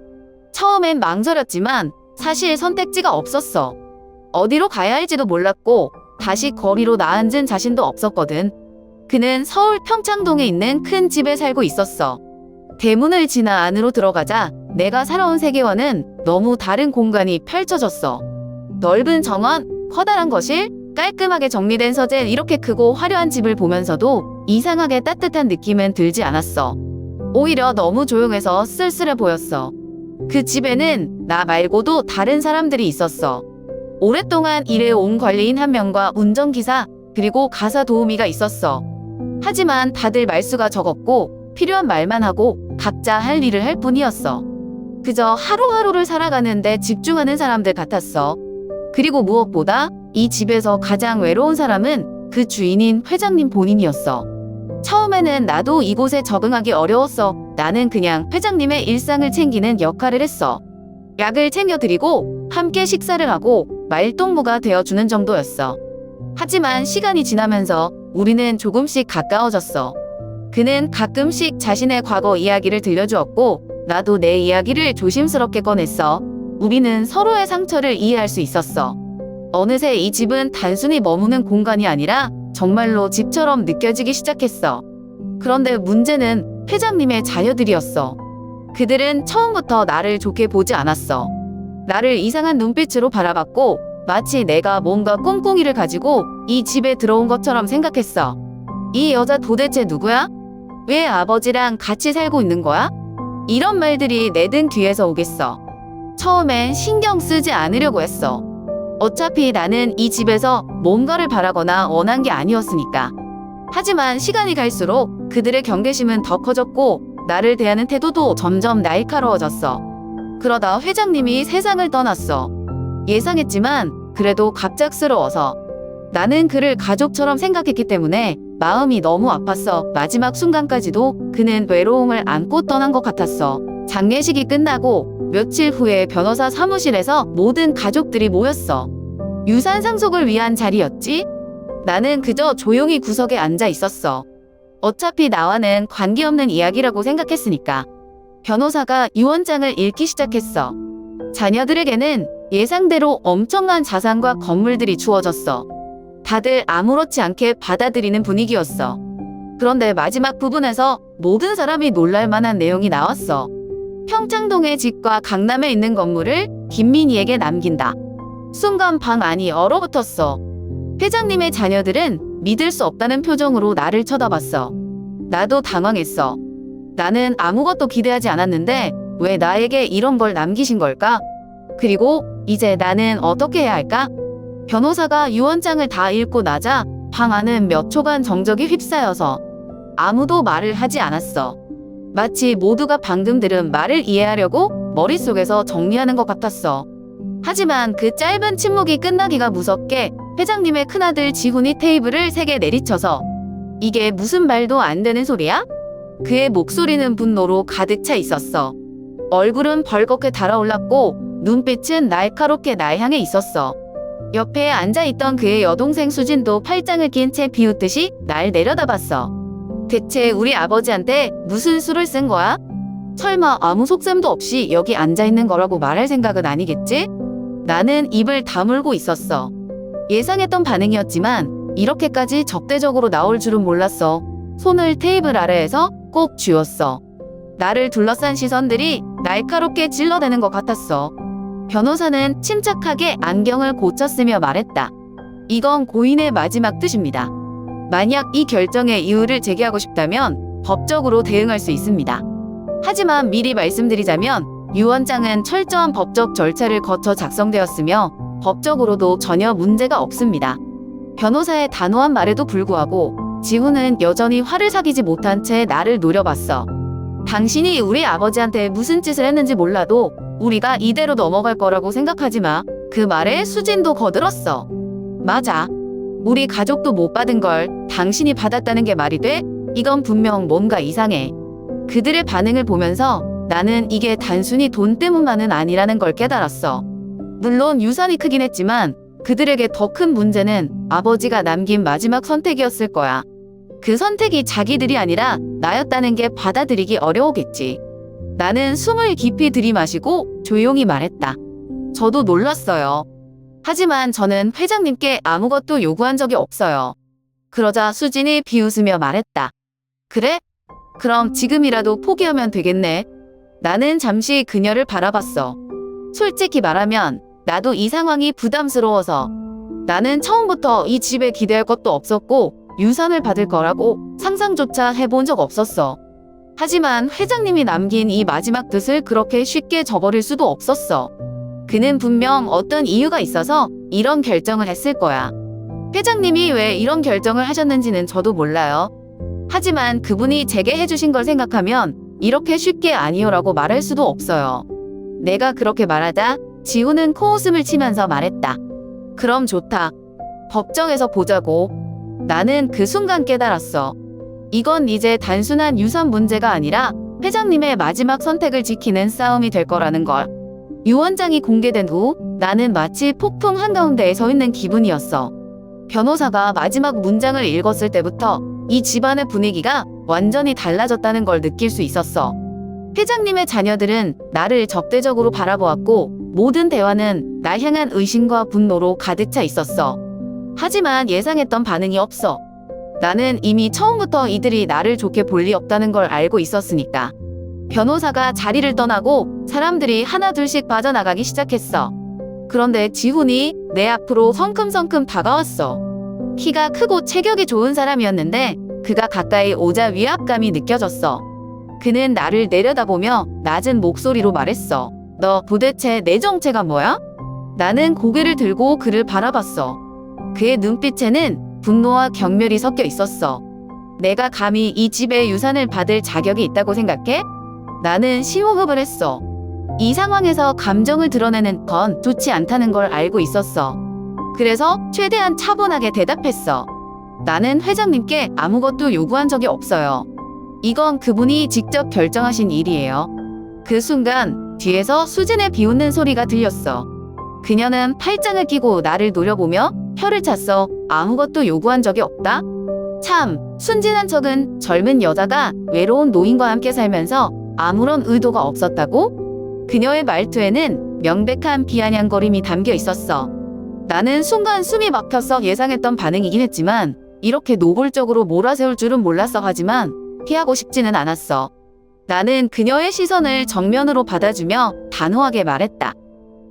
처음엔 망설였지만 사실 선택지가 없었어. 어디로 가야 할지도 몰랐고 다시 거리로 나앉은 자신도 없었거든. 그는 서울 평창동에 있는 큰 집에 살고 있었어. 대문을 지나 안으로 들어가자 내가 살아온 세계와는 너무 다른 공간이 펼쳐졌어. 넓은 정원, 커다란 거실, 깔끔하게 정리된 서재, 이렇게 크고 화려한 집을 보면서도 이상하게 따뜻한 느낌은 들지 않았어. 오히려 너무 조용해서 쓸쓸해 보였어. 그 집에는 나 말고도 다른 사람들이 있었어. 오랫동안 일해온 관리인 한 명과 운전기사, 그리고 가사 도우미가 있었어. 하지만 다들 말수가 적었고 필요한 말만 하고 각자 할 일을 할 뿐이었어. 그저 하루하루를 살아가는데 집중하는 사람들 같았어. 그리고 무엇보다 이 집에서 가장 외로운 사람은 그 주인인 회장님 본인이었어. 처음에는 나도 이곳에 적응하기 어려웠어. 나는 그냥 회장님의 일상을 챙기는 역할을 했어. 약을 챙겨드리고 함께 식사를 하고 말동무가 되어주는 정도였어. 하지만 시간이 지나면서 우리는 조금씩 가까워졌어. 그는 가끔씩 자신의 과거 이야기를 들려주었고 나도 내 이야기를 조심스럽게 꺼냈어. 우리는 서로의 상처를 이해할 수 있었어. 어느새 이 집은 단순히 머무는 공간이 아니라 정말로 집처럼 느껴지기 시작했어. 그런데 문제는 회장님의 자녀들이었어. 그들은 처음부터 나를 좋게 보지 않았어. 나를 이상한 눈빛으로 바라봤고 마치 내가 뭔가 꿍꿍이를 가지고 이 집에 들어온 것처럼 생각했어. 이 여자 도대체 누구야? 왜 아버지랑 같이 살고 있는 거야? 이런 말들이 내 등 뒤에서 오겠어. 처음엔 신경 쓰지 않으려고 했어. 어차피 나는 이 집에서 뭔가를 바라거나 원한 게 아니었으니까. 하지만 시간이 갈수록 그들의 경계심은 더 커졌고 나를 대하는 태도도 점점 날카로워졌어. 그러다 회장님이 세상을 떠났어. 예상했지만 그래도 갑작스러워서. 나는 그를 가족처럼 생각했기 때문에 마음이 너무 아팠어. 마지막 순간까지도 그는 외로움을 안고 떠난 것 같았어. 장례식이 끝나고 며칠 후에 변호사 사무실에서 모든 가족들이 모였어. 유산 상속을 위한 자리였지? 나는 그저 조용히 구석에 앉아 있었어. 어차피 나와는 관계없는 이야기라고 생각했으니까. 변호사가 유언장을 읽기 시작했어. 자녀들에게는 예상대로 엄청난 자산과 건물들이 주어졌어. 다들 아무렇지 않게 받아들이는 분위기였어. 그런데 마지막 부분에서 모든 사람이 놀랄 만한 내용이 나왔어. 평창동의 집과 강남에 있는 건물을 김민희에게 남긴다. 순간 방 안이 얼어붙었어. 회장님의 자녀들은 믿을 수 없다는 표정으로 나를 쳐다봤어. 나도 당황했어. 나는 아무것도 기대하지 않았는데 왜 나에게 이런 걸 남기신 걸까? 그리고 이제 나는 어떻게 해야 할까? 변호사가 유언장을 다 읽고 나자 방 안은 몇 초간 정적이 휩싸여서 아무도 말을 하지 않았어. 마치 모두가 방금 들은 말을 이해하려고 머릿속에서 정리하는 것 같았어. 하지만 그 짧은 침묵이 끝나기가 무섭게 회장님의 큰아들 지훈이 테이블을 3개 내리쳐서 이게 무슨 말도 안 되는 소리야? 그의 목소리는 분노로 가득 차 있었어. 얼굴은 벌겋게 달아올랐고 눈빛은 날카롭게 날 향해 있었어. 옆에 앉아있던 그의 여동생 수진도 팔짱을 낀 채 비웃듯이 날 내려다봤어. 대체 우리 아버지한테 무슨 수를 쓴 거야? 설마 아무 속셈도 없이 여기 앉아있는 거라고 말할 생각은 아니겠지? 나는 입을 다물고 있었어. 예상했던 반응이었지만 이렇게까지 적대적으로 나올 줄은 몰랐어. 손을 테이블 아래에서 꼭 쥐었어. 나를 둘러싼 시선들이 날카롭게 찔러대는 것 같았어. 변호사는 침착하게 안경을 고쳤으며 말했다. 이건 고인의 마지막 뜻입니다. 만약 이 결정의 이유를 제기하고 싶다면 법적으로 대응할 수 있습니다. 하지만 미리 말씀드리자면 유언장은 철저한 법적 절차를 거쳐 작성되었으며 법적으로도 전혀 문제가 없습니다. 변호사의 단호한 말에도 불구하고 지훈은 여전히 화를 사귀지 못한 채 나를 노려봤어. 당신이 우리 아버지한테 무슨 짓을 했는지 몰라도 우리가 이대로 넘어갈 거라고 생각하지 마. 그 말에 수진도 거들었어. 맞아. 우리 가족도 못 받은 걸 당신이 받았다는 게 말이 돼? 이건 분명 뭔가 이상해. 그들의 반응을 보면서 나는 이게 단순히 돈 때문만은 아니라는 걸 깨달았어. 물론 유산이 크긴 했지만 그들에게 더 큰 문제는 아버지가 남긴 마지막 선택이었을 거야. 그 선택이 자기들이 아니라 나였다는 게 받아들이기 어려우겠지. 나는 숨을 깊이 들이마시고 조용히 말했다. 저도 놀랐어요. 하지만 저는 회장님께 아무것도 요구한 적이 없어요. 그러자 수진이 비웃으며 말했다. 그래? 그럼 지금이라도 포기하면 되겠네. 나는 잠시 그녀를 바라봤어. 솔직히 말하면 나도 이 상황이 부담스러워서 나는 처음부터 이 집에 기대할 것도 없었고 유산을 받을 거라고 상상조차 해본 적 없었어. 하지만 회장님이 남긴 이 마지막 뜻을 그렇게 쉽게 저버릴 수도 없었어. 그는 분명 어떤 이유가 있어서 이런 결정을 했을 거야. 회장님이 왜 이런 결정을 하셨는지는 저도 몰라요. 하지만 그분이 제게 해주신 걸 생각하면 이렇게 쉽게 아니요라고 말할 수도 없어요. 내가 그렇게 말하자 지훈은 코웃음을 치면서 말했다. 그럼 좋다. 법정에서 보자고. 나는 그 순간 깨달았어. 이건 이제 단순한 유산 문제가 아니라 회장님의 마지막 선택을 지키는 싸움이 될 거라는 걸. 유언장이 공개된 후 나는 마치 폭풍 한가운데에 서 있는 기분이었어. 변호사가 마지막 문장을 읽었을 때부터 이 집안의 분위기가 완전히 달라졌다는 걸 느낄 수 있었어. 회장님의 자녀들은 나를 적대적으로 바라보았고 모든 대화는 날 향한 의심과 분노로 가득 차 있었어. 하지만 예상했던 반응이 없어. 나는 이미 처음부터 이들이 나를 좋게 볼 리 없다는 걸 알고 있었으니까. 변호사가 자리를 떠나고 사람들이 하나둘씩 빠져나가기 시작했어. 그런데 지훈이 내 앞으로 성큼성큼 다가왔어. 키가 크고 체격이 좋은 사람이었는데 그가 가까이 오자 위압감이 느껴졌어. 그는 나를 내려다보며 낮은 목소리로 말했어. 너 도대체 내 정체가 뭐야? 나는 고개를 들고 그를 바라봤어. 그의 눈빛에는 분노와 경멸이 섞여 있었어. 내가 감히 이 집의 유산을 받을 자격이 있다고 생각해? 나는 심호흡을 했어. 이 상황에서 감정을 드러내는 건 좋지 않다는 걸 알고 있었어. 그래서 최대한 차분하게 대답했어. 나는 회장님께 아무것도 요구한 적이 없어요. 이건 그분이 직접 결정하신 일이에요. 그 순간 뒤에서 수진의 비웃는 소리가 들렸어. 그녀는 팔짱을 끼고 나를 노려보며 혀를 찼어. 아무것도 요구한 적이 없다? 참, 순진한 척은 젊은 여자가 외로운 노인과 함께 살면서 아무런 의도가 없었다고? 그녀의 말투에는 명백한 비아냥거림이 담겨 있었어. 나는 순간 숨이 막혀서 예상했던 반응이긴 했지만 이렇게 노골적으로 몰아세울 줄은 몰랐어. 하지만 피하고 싶지는 않았어. 나는 그녀의 시선을 정면으로 받아주며 단호하게 말했다.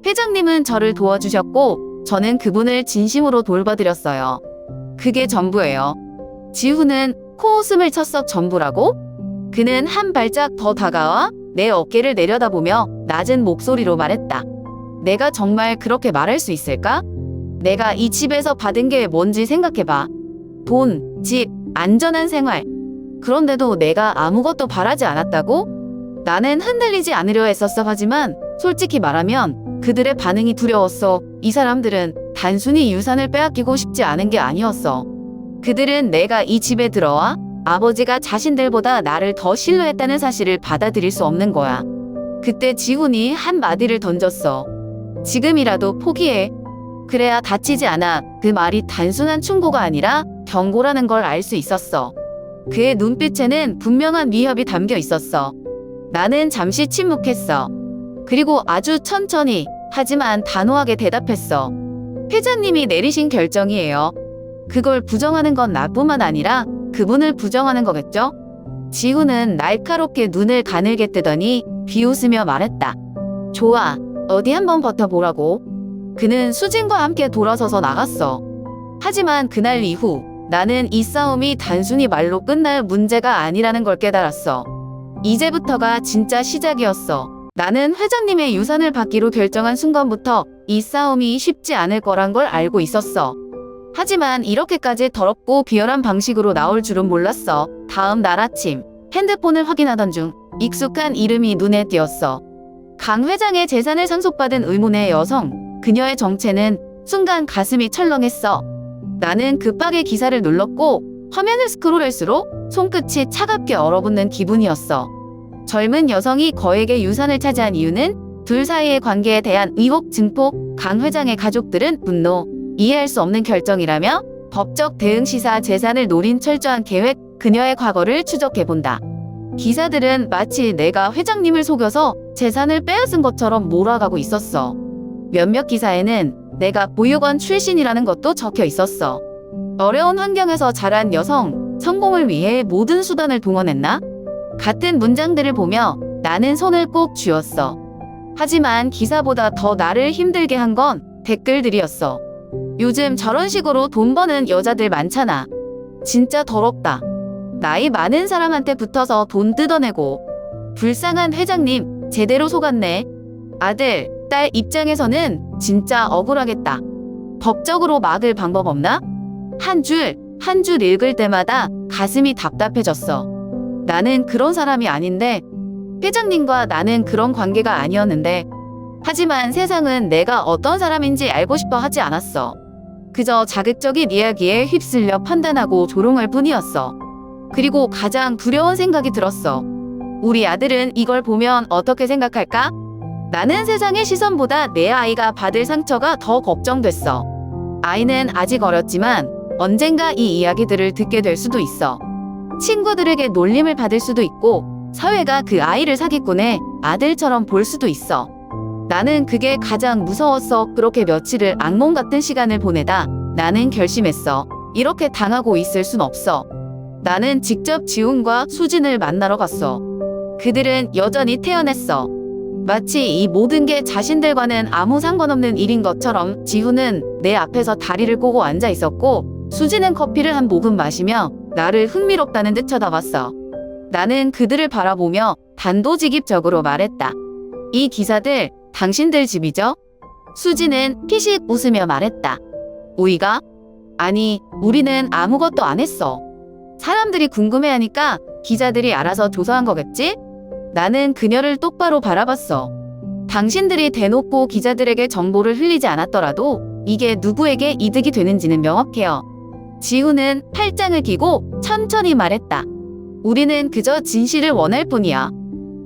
회장님은 저를 도와주셨고 저는 그분을 진심으로 돌봐드렸어요. 그게 전부예요. 지훈은 코웃음을 쳤어. 전부라고? 그는 한 발짝 더 다가와 내 어깨를 내려다보며 낮은 목소리로 말했다. 내가 정말 그렇게 말할 수 있을까? 내가 이 집에서 받은 게 뭔지 생각해봐. 돈, 집, 안전한 생활. 그런데도 내가 아무것도 바라지 않았다고? 나는 흔들리지 않으려 했었어. 하지만 솔직히 말하면 그들의 반응이 두려웠어. 이 사람들은 단순히 유산을 빼앗기고 싶지 않은 게 아니었어. 그들은 내가 이 집에 들어와 아버지가 자신들보다 나를 더 신뢰했다는 사실을 받아들일 수 없는 거야. 그때 지훈이 한 마디를 던졌어. 지금이라도 포기해. 그래야 다치지 않아. 그 말이 단순한 충고가 아니라 경고라는 걸 알 수 있었어. 그의 눈빛에는 분명한 위협이 담겨 있었어. 나는 잠시 침묵했어. 그리고 아주 천천히 하지만 단호하게 대답했어. 회장님이 내리신 결정이에요. 그걸 부정하는 건 나뿐만 아니라 그분을 부정하는 거겠죠? 지훈은 날카롭게 눈을 가늘게 뜨더니 비웃으며 말했다. 좋아, 어디 한번 버텨보라고. 그는 수진과 함께 돌아서서 나갔어. 하지만 그날 이후 나는 이 싸움이 단순히 말로 끝날 문제가 아니라는 걸 깨달았어. 이제부터가 진짜 시작이었어. 나는 회장님의 유산을 받기로 결정한 순간부터 이 싸움이 쉽지 않을 거란 걸 알고 있었어. 하지만 이렇게까지 더럽고 비열한 방식으로 나올 줄은 몰랐어. 다음 날 아침 핸드폰을 확인하던 중 익숙한 이름이 눈에 띄었어. 강 회장의 재산을 상속받은 의문의 여성. 그녀의 정체는 순간 가슴이 철렁했어. 나는 급하게 기사를 눌렀고 화면을 스크롤할수록 손끝이 차갑게 얼어붙는 기분이었어. 젊은 여성이 거액의 유산을 차지한 이유는 둘 사이의 관계에 대한 의혹 증폭. 강 회장의 가족들은 분노, 이해할 수 없는 결정이라며 법적 대응 시사 재산을 노린 철저한 계획. 그녀의 과거를 추적해본다. 기사들은 마치 내가 회장님을 속여서 재산을 빼앗은 것처럼 몰아가고 있었어. 몇몇 기사에는 내가 보육원 출신이라는 것도 적혀 있었어. 어려운 환경에서 자란 여성, 성공을 위해 모든 수단을 동원했나? 같은 문장들을 보며 나는 손을 꼭 쥐었어. 하지만 기사보다 더 나를 힘들게 한 건 댓글들이었어. 요즘 저런 식으로 돈 버는 여자들 많잖아. 진짜 더럽다. 나이 많은 사람한테 붙어서 돈 뜯어내고. 불쌍한 회장님, 제대로 속았네. 아들, 딸 입장에서는 진짜 억울하겠다. 법적으로 막을 방법 없나? 한 줄 읽을 때마다 가슴이 답답해졌어. 나는 그런 사람이 아닌데, 회장님과 나는 그런 관계가 아니었는데, 하지만 세상은 내가 어떤 사람인지 알고 싶어 하지 않았어. 그저 자극적인 이야기에 휩쓸려 판단하고 조롱할 뿐이었어. 그리고 가장 두려운 생각이 들었어. 우리 아들은 이걸 보면 어떻게 생각할까? 나는 세상의 시선보다 내 아이가 받을 상처가 더 걱정됐어. 아이는 아직 어렸지만 언젠가 이 이야기들을 듣게 될 수도 있어. 친구들에게 놀림을 받을 수도 있고 사회가 그 아이를 사기꾼의 아들처럼 볼 수도 있어. 나는 그게 가장 무서웠어. 그렇게 며칠을 악몽 같은 시간을 보내다 나는 결심했어. 이렇게 당하고 있을 순 없어. 나는 직접 지훈과 수진을 만나러 갔어. 그들은 여전히 태연했어. 마치 이 모든 게 자신들과는 아무 상관없는 일인 것처럼. 지훈은 내 앞에서 다리를 꼬고 앉아 있었고 수진은 커피를 한 모금 마시며 나를 흥미롭다는 듯 쳐다봤어. 나는 그들을 바라보며 단도직입적으로 말했다. 이 기사들 당신들 집이죠? 수지는 피식 웃으며 말했다. 우리가? 아니, 우리는 아무것도 안 했어. 사람들이 궁금해하니까 기자들이 알아서 조사한 거겠지? 나는 그녀를 똑바로 바라봤어. 당신들이 대놓고 기자들에게 정보를 흘리지 않았더라도 이게 누구에게 이득이 되는지는 명확해요. 지우는 팔짱을 끼고 천천히 말했다. 우리는 그저 진실을 원할 뿐이야.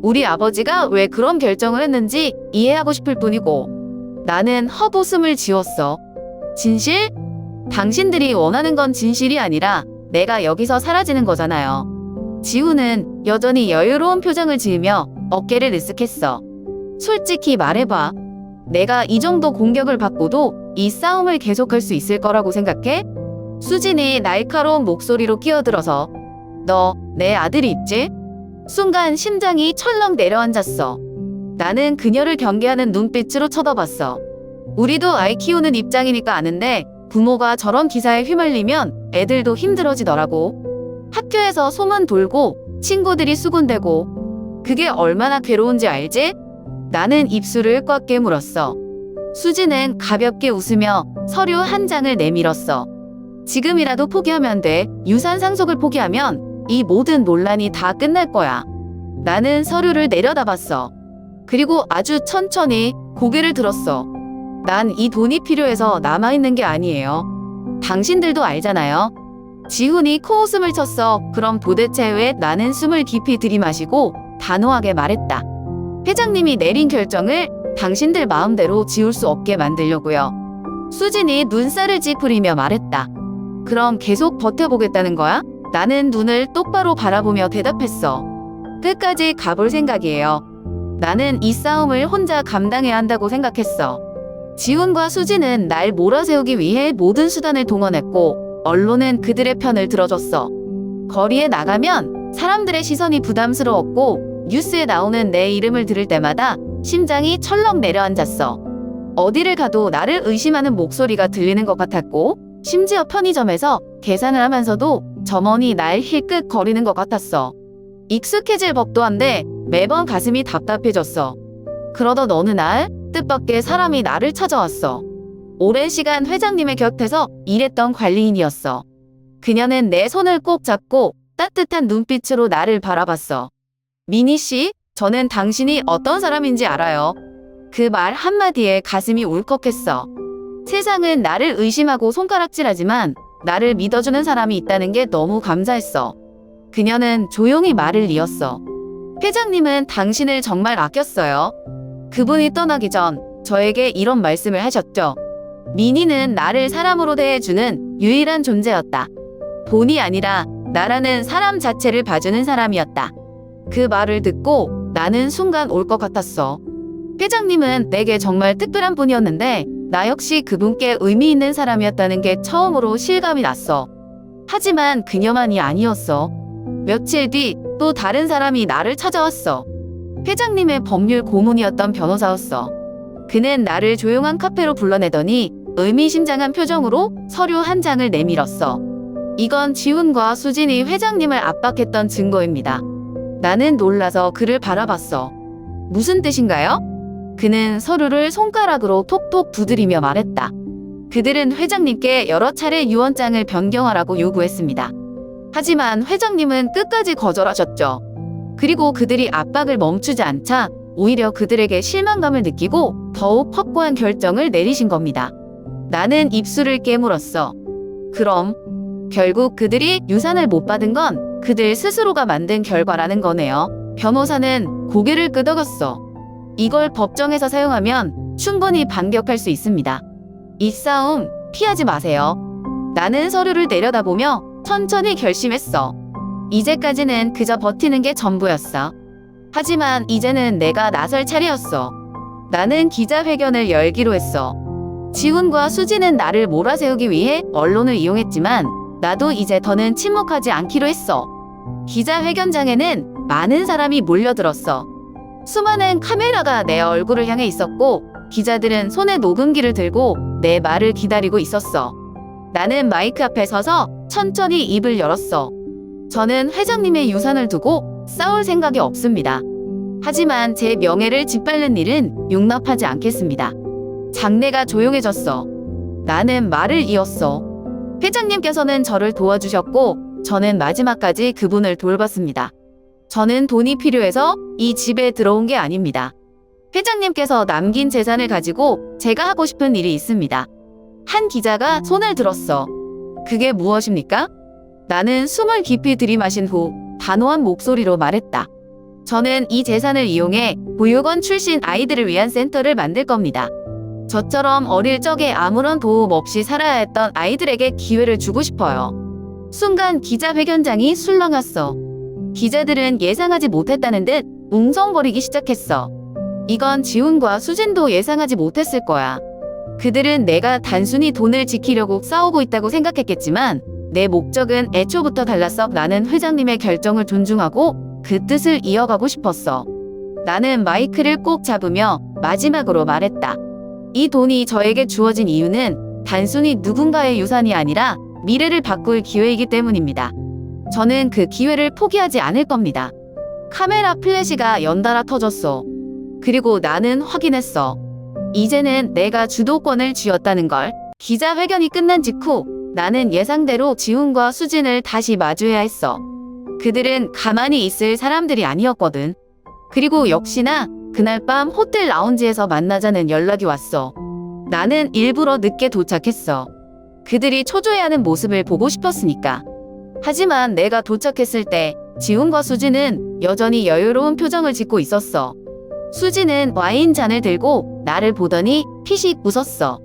우리 아버지가 왜 그런 결정을 했는지 이해하고 싶을 뿐이고. 나는 헛웃음을 지웠어. 진실? 당신들이 원하는 건 진실이 아니라 내가 여기서 사라지는 거잖아요. 지우는 여전히 여유로운 표정을 지으며 어깨를 으쓱했어. 솔직히 말해봐. 내가 이 정도 공격을 받고도 이 싸움을 계속할 수 있을 거라고 생각해? 수진이 날카로운 목소리로 끼어들어서 너 내 아들이 있지? 순간 심장이 철렁 내려앉았어. 나는 그녀를 경계하는 눈빛으로 쳐다봤어. 우리도 아이 키우는 입장이니까 아는데 부모가 저런 기사에 휘말리면 애들도 힘들어지더라고. 학교에서 소문 돌고 친구들이 수군대고 그게 얼마나 괴로운지 알지? 나는 입술을 꽉 깨물었어. 수지는 가볍게 웃으며 서류 한 장을 내밀었어. 지금이라도 포기하면 돼. 유산 상속을 포기하면 이 모든 논란이 다 끝날 거야. 나는 서류를 내려다봤어. 그리고 아주 천천히 고개를 들었어. 난 이 돈이 필요해서 남아있는 게 아니에요. 당신들도 알잖아요. 지훈이 코웃음을 쳤어. 그럼 도대체 왜? 나는 숨을 깊이 들이마시고 단호하게 말했다. 회장님이 내린 결정을 당신들 마음대로 지울 수 없게 만들려고요. 수진이 눈살을 찌푸리며 말했다. 그럼 계속 버텨보겠다는 거야? 나는 눈을 똑바로 바라보며 대답했어. 끝까지 가볼 생각이에요. 나는 이 싸움을 혼자 감당해야 한다고 생각했어. 지훈과 수지는 날 몰아세우기 위해 모든 수단을 동원했고 언론은 그들의 편을 들어줬어. 거리에 나가면 사람들의 시선이 부담스러웠고 뉴스에 나오는 내 이름을 들을 때마다 심장이 철렁 내려앉았어. 어디를 가도 나를 의심하는 목소리가 들리는 것 같았고 심지어 편의점에서 계산을 하면서도 점원이 날 힐끗거리는 것 같았어. 익숙해질 법도 한데 매번 가슴이 답답해졌어. 그러던 어느 날 뜻밖의 사람이 나를 찾아왔어. 오랜 시간 회장님의 곁에서 일했던 관리인이었어. 그녀는 내 손을 꼭 잡고 따뜻한 눈빛으로 나를 바라봤어. 미니 씨, 저는 당신이 어떤 사람인지 알아요. 그 말 한마디에 가슴이 울컥했어. 세상은 나를 의심하고 손가락질하지만 나를 믿어주는 사람이 있다는 게 너무 감사했어. 그녀는 조용히 말을 이었어. 회장님은 당신을 정말 아꼈어요. 그분이 떠나기 전 저에게 이런 말씀을 하셨죠. 미니는 나를 사람으로 대해주는 유일한 존재였다. 돈이 아니라 나라는 사람 자체를 봐주는 사람이었다. 그 말을 듣고 나는 순간 올 것 같았어. 회장님은 내게 정말 특별한 분이었는데 나 역시 그분께 의미 있는 사람이었다는 게 처음으로 실감이 났어. 하지만 그녀만이 아니었어. 며칠 뒤 또 다른 사람이 나를 찾아왔어. 회장님의 법률 고문이었던 변호사였어. 그는 나를 조용한 카페로 불러내더니 의미심장한 표정으로 서류 한 장을 내밀었어. 이건 지훈과 수진이 회장님을 압박했던 증거입니다. 나는 놀라서 그를 바라봤어. 무슨 뜻인가요? 그는 서류를 손가락으로 톡톡 두드리며 말했다. 그들은 회장님께 여러 차례 유언장을 변경하라고 요구했습니다. 하지만 회장님은 끝까지 거절하셨죠. 그리고 그들이 압박을 멈추지 않자 오히려 그들에게 실망감을 느끼고 더욱 확고한 결정을 내리신 겁니다. 나는 입술을 깨물었어. 그럼 결국 그들이 유산을 못 받은 건 그들 스스로가 만든 결과라는 거네요. 변호사는 고개를 끄덕였어. 이걸 법정에서 사용하면 충분히 반격할 수 있습니다. 이 싸움 피하지 마세요. 나는 서류를 내려다보며 천천히 결심했어. 이제까지는 그저 버티는 게 전부였어. 하지만 이제는 내가 나설 차례였어. 나는 기자회견을 열기로 했어. 지훈과 수지는 나를 몰아세우기 위해 언론을 이용했지만 나도 이제 더는 침묵하지 않기로 했어. 기자회견장에는 많은 사람이 몰려들었어. 수많은 카메라가 내 얼굴을 향해 있었고 기자들은 손에 녹음기를 들고 내 말을 기다리고 있었어. 나는 마이크 앞에 서서 천천히 입을 열었어. 저는 회장님의 유산을 두고 싸울 생각이 없습니다. 하지만 제 명예를 짓밟는 일은 용납하지 않겠습니다. 장내가 조용해졌어. 나는 말을 이었어. 회장님께서는 저를 도와주셨고 저는 마지막까지 그분을 돌봤습니다. 저는 돈이 필요해서 이 집에 들어온 게 아닙니다. 회장님께서 남긴 재산을 가지고 제가 하고 싶은 일이 있습니다. 한 기자가 손을 들었어. 그게 무엇입니까? 나는 숨을 깊이 들이마신 후 단호한 목소리로 말했다. 저는 이 재산을 이용해 보육원 출신 아이들을 위한 센터를 만들 겁니다. 저처럼 어릴 적에 아무런 도움 없이 살아야 했던 아이들에게 기회를 주고 싶어요. 순간 기자회견장이 술렁였어. 기자들은 예상하지 못했다는 듯 웅성거리기 시작했어. 이건 지훈과 수진도 예상하지 못했을 거야. 그들은 내가 단순히 돈을 지키려고 싸우고 있다고 생각했겠지만 내 목적은 애초부터 달랐어. 나는 회장님의 결정을 존중하고 그 뜻을 이어가고 싶었어. 나는 마이크를 꼭 잡으며 마지막으로 말했다. 이 돈이 저에게 주어진 이유는 단순히 누군가의 유산이 아니라 미래를 바꿀 기회이기 때문입니다. 저는 그 기회를 포기하지 않을 겁니다. 카메라 플래시가 연달아 터졌어. 그리고 나는 확인했어. 이제는 내가 주도권을 쥐었다는 걸. 기자회견이 끝난 직후 나는 예상대로 지훈과 수진을 다시 마주해야 했어. 그들은 가만히 있을 사람들이 아니었거든. 그리고 역시나 그날 밤 호텔 라운지에서 만나자는 연락이 왔어. 나는 일부러 늦게 도착했어. 그들이 초조해하는 모습을 보고 싶었으니까. 하지만 내가 도착했을 때 지훈과 수진은 여전히 여유로운 표정을 짓고 있었어. 수진은 와인 잔을 들고 나를 보더니 피식 웃었어.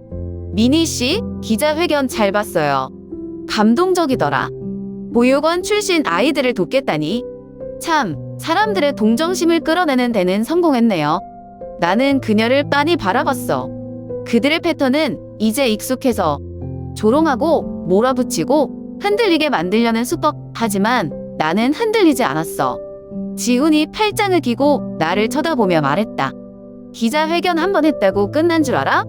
미니 씨, 기자회견 잘 봤어요. 감동적이더라. 보육원 출신 아이들을 돕겠다니. 참, 사람들의 동정심을 끌어내는 데는 성공했네요. 나는 그녀를 빤히 바라봤어. 그들의 패턴은 이제 익숙해서 조롱하고 몰아붙이고 흔들리게 만들려는 수법. 하지만 나는 흔들리지 않았어. 지훈이 팔짱을 끼고 나를 쳐다보며 말했다. 기자회견 한 번 했다고 끝난 줄 알아?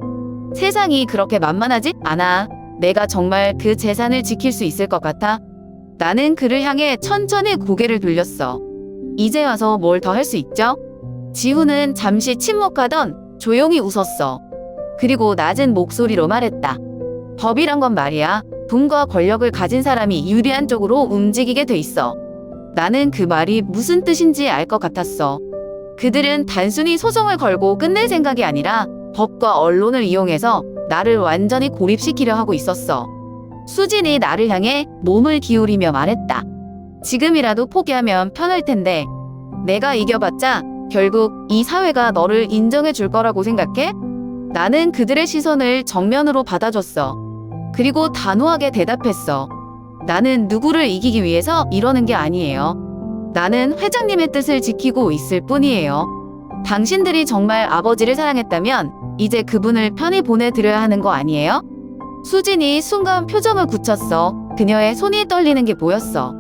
세상이 그렇게 만만하지 않아. 내가 정말 그 재산을 지킬 수 있을 것 같아. 나는 그를 향해 천천히 고개를 돌렸어. 이제 와서 뭘 더 할 수 있죠? 지훈은 잠시 침묵하던 조용히 웃었어. 그리고 낮은 목소리로 말했다. 법이란 건 말이야. 돈과 권력을 가진 사람이 유리한 쪽으로 움직이게 돼 있어. 나는 그 말이 무슨 뜻인지 알 것 같았어. 그들은 단순히 소송을 걸고 끝낼 생각이 아니라 법과 언론을 이용해서 나를 완전히 고립시키려 하고 있었어. 수진이 나를 향해 몸을 기울이며 말했다. 지금이라도 포기하면 편할 텐데 내가 이겨봤자 결국 이 사회가 너를 인정해 줄 거라고 생각해? 나는 그들의 시선을 정면으로 받아줬어. 그리고 단호하게 대답했어. 나는 누구를 이기기 위해서 이러는 게 아니에요. 나는 회장님의 뜻을 지키고 있을 뿐이에요. 당신들이 정말 아버지를 사랑했다면 이제 그분을 편히 보내드려야 하는 거 아니에요? 수진이 순간 표정을 굳혔어. 그녀의 손이 떨리는 게 보였어.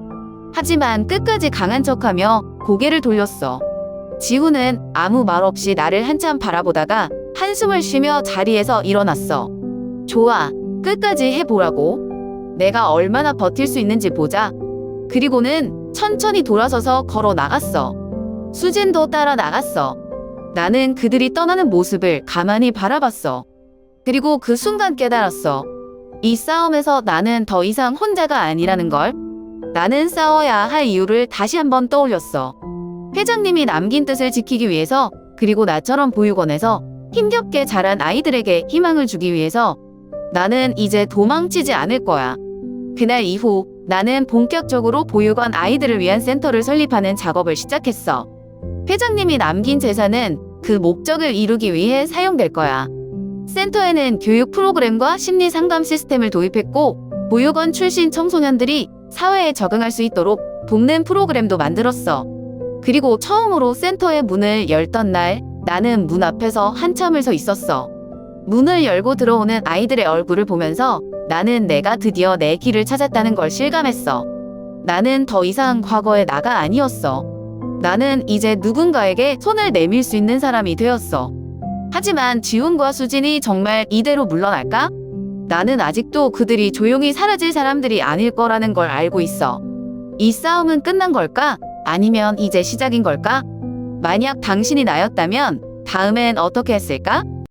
하지만 끝까지 강한 척하며 고개를 돌렸어. 지훈은 아무 말 없이 나를 한참 바라보다가 한숨을 쉬며 자리에서 일어났어. 좋아, 끝까지 해보라고. 내가 얼마나 버틸 수 있는지 보자. 그리고는 천천히 돌아서서 걸어 나갔어. 수진도 따라 나갔어. 나는 그들이 떠나는 모습을 가만히 바라봤어. 그리고 그 순간 깨달았어. 이 싸움에서 나는 더 이상 혼자가 아니라는 걸. 나는 싸워야 할 이유를 다시 한번 떠올렸어. 회장님이 남긴 뜻을 지키기 위해서, 그리고 나처럼 보육원에서 힘겹게 자란 아이들에게 희망을 주기 위해서. 나는 이제 도망치지 않을 거야. 그날 이후 나는 본격적으로 보육원 아이들을 위한 센터를 설립하는 작업을 시작했어. 회장님이 남긴 재산은 그 목적을 이루기 위해 사용될 거야. 센터에는 교육 프로그램과 심리 상담 시스템을 도입했고, 보육원 출신 청소년들이 사회에 적응할 수 있도록 돕는 프로그램도 만들었어. 그리고 처음으로 센터의 문을 열던 날, 나는 문 앞에서 한참을 서 있었어. 문을 열고 들어오는 아이들의 얼굴을 보면서 나는 내가 드디어 내 길을 찾았다는 걸 실감했어. 나는 더 이상 과거의 나가 아니었어. 나는 이제 누군가에게 손을 내밀 수 있는 사람이 되었어. 하지만 지훈과 수진이 정말 이대로 물러날까? 나는 아직도 그들이 조용히 사라질 사람들이 아닐 거라는 걸 알고 있어. 이 싸움은 끝난 걸까? 아니면 이제 시작인 걸까? 만약 당신이 나였다면 다음엔 어떻게 했을까?